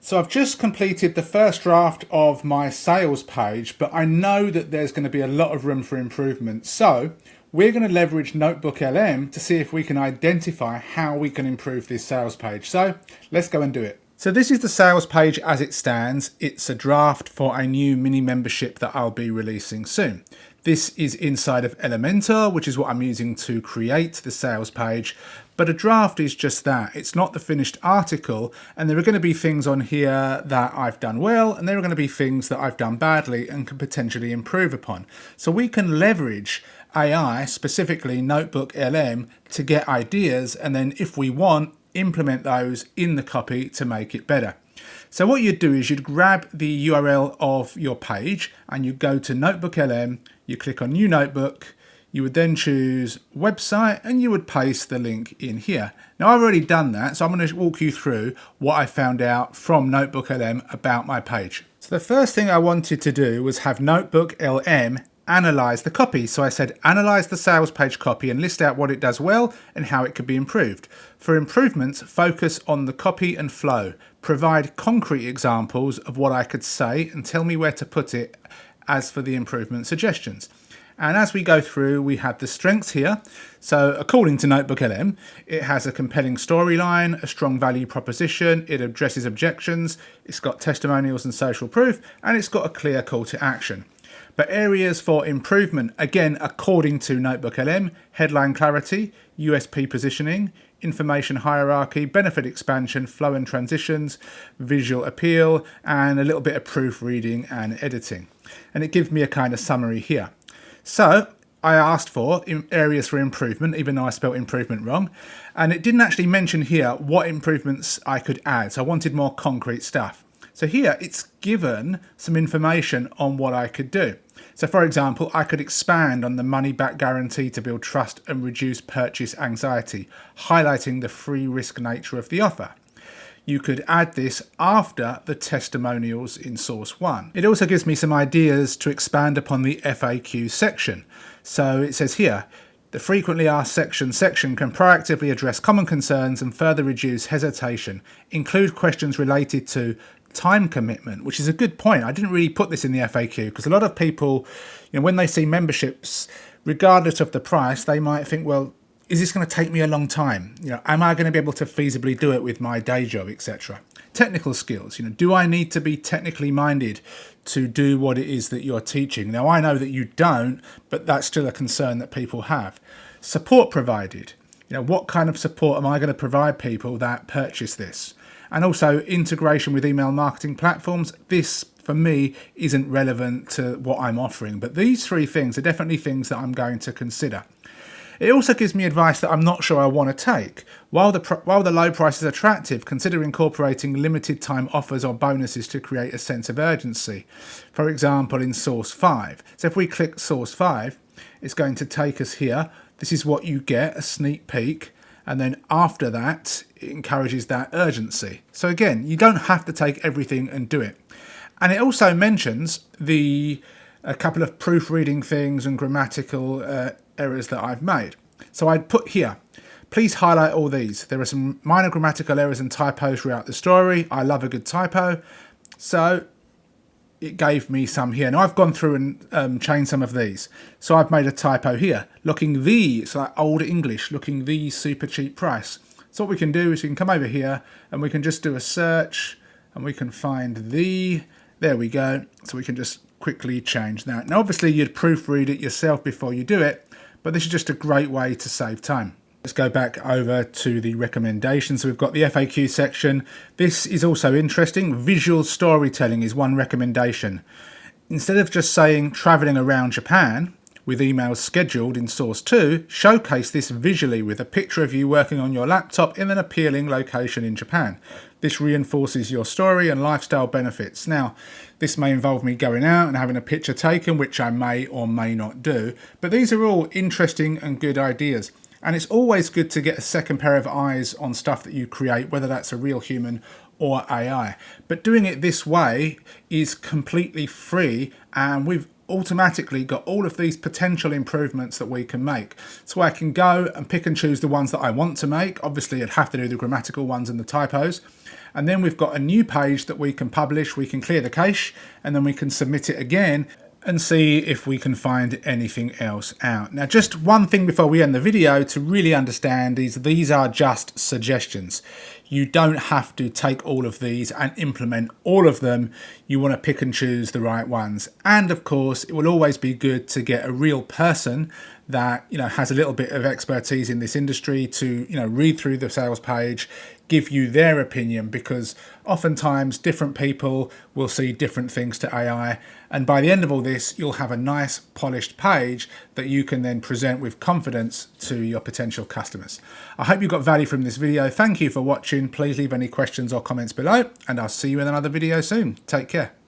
So I've just completed the first draft of my sales page, but I know that there's going to be a lot of room for improvement. So we're going to leverage NoterbookLM to see if we can identify how we can improve this sales page. So let's go and do it. So this is the sales page as it stands. It's a draft for a new mini membership that I'll be releasing soon. This is inside of Elementor, which is what I'm using to create the sales page. But a draft is just that. It's not the finished article, and there are going to be things on here that I've done well, and there are going to be things that I've done badly and can potentially improve upon. So we can leverage AI, specifically NoterbookLM, to get ideas, and then if we want, implement those in the copy to make it better. So what you'd do is you'd grab the URL of your page and you go to NoterbookLM, you click on New Notebook, you would then choose Website and you would paste the link in here. Now I've already done that, so I'm going to walk you through what I found out from NoterbookLM about my page. So the first thing I wanted to do was have NoterbookLM analyze the copy. So I said, analyze the sales page copy and list out what it does well and how it could be improved. For improvements, focus on the copy and flow. Provide concrete examples of what I could say and tell me where to put it as for the improvement suggestions. And as we go through, we have the strengths here. So according to NoterbookLM, it has a compelling storyline, a strong value proposition, it addresses objections, it's got testimonials and social proof, and it's got a clear call to action. But areas for improvement, again, according to NoterbookLM, headline clarity, USP positioning, information hierarchy, benefit expansion, flow and transitions, visual appeal, and a little bit of proofreading and editing. And it gives me a kind of summary here. So I asked for areas for improvement, even though I spelled improvement wrong. And it didn't actually mention here what improvements I could add. So I wanted more concrete stuff. So here it's given some information on what I could do. So for example, I could expand on the money back guarantee to build trust and reduce purchase anxiety, highlighting the free risk nature of the offer. You could add this after the testimonials in source 1. It also gives me some ideas to expand upon the FAQ section. So it says here, the frequently asked section can proactively address common concerns and further reduce hesitation. Include questions related to time commitment, which is a good point. I didn't really put this in the FAQ because a lot of people, when they see memberships, regardless of the price, they might think, well, is this going to take me a long time? Am I going to be able to feasibly do it with my day job, etc.? Technical skills, do I need to be technically minded to do what it is that you're teaching? Now, I know that you don't, but that's still a concern that people have. Support provided. What kind of support am I going to provide people that purchase this? And also integration with email marketing platforms. This, for me, isn't relevant to what I'm offering, but these three things are definitely things that I'm going to consider. It also gives me advice that I'm not sure I want to take. While the low price is attractive, consider incorporating limited time offers or bonuses to create a sense of urgency. For example, in source 5. So if we click source 5, it's going to take us here. This is what you get, a sneak peek. And then after that, it encourages that urgency. So again, you don't have to take everything and do it. And it also mentions a couple of proofreading things and grammatical errors that I've made. So I'd put here, please highlight all these. There are some minor grammatical errors and typos throughout the story. I love a good typo. So it gave me some here. Now I've gone through and changed some of these. So I've made a typo here. Looking the, it's like old English, looking the super cheap price. So what we can do is we can come over here and we can just do a search and we can find there we go. So we can just quickly change that. Now obviously you'd proofread it yourself before you do it, but this is just a great way to save time. Let's go back over to the recommendations. So we've got the FAQ section. This is also interesting. Visual storytelling is one recommendation. Instead of just saying traveling around Japan with emails scheduled in source 2, showcase this visually with a picture of you working on your laptop in an appealing location in Japan. This reinforces your story and lifestyle benefits. Now, this may involve me going out and having a picture taken, which I may or may not do, but these are all interesting and good ideas. And it's always good to get a second pair of eyes on stuff that you create, whether that's a real human or AI. But doing it this way is completely free, and with automatically got all of these potential improvements that we can make. So I can go and pick and choose the ones that I want to make. Obviously, I'd have to do the grammatical ones and the typos. And then we've got a new page that we can publish. We can clear the cache, and then we can submit it again and see if we can find anything else out. Now, just one thing before we end the video to really understand is these are just suggestions. You don't have to take all of these and implement all of them. You want to pick and choose the right ones. And of course, it will always be good to get a real person that, you know, has a little bit of expertise in this industry to, you know, read through the sales page, give you their opinion, because oftentimes different people will see different things to AI. And by the end of all this, you'll have a nice polished page that you can then present with confidence to your potential customers. I hope you got value from this video. Thank you for watching. Please leave any questions or comments below, and I'll see you in another video soon. Take care.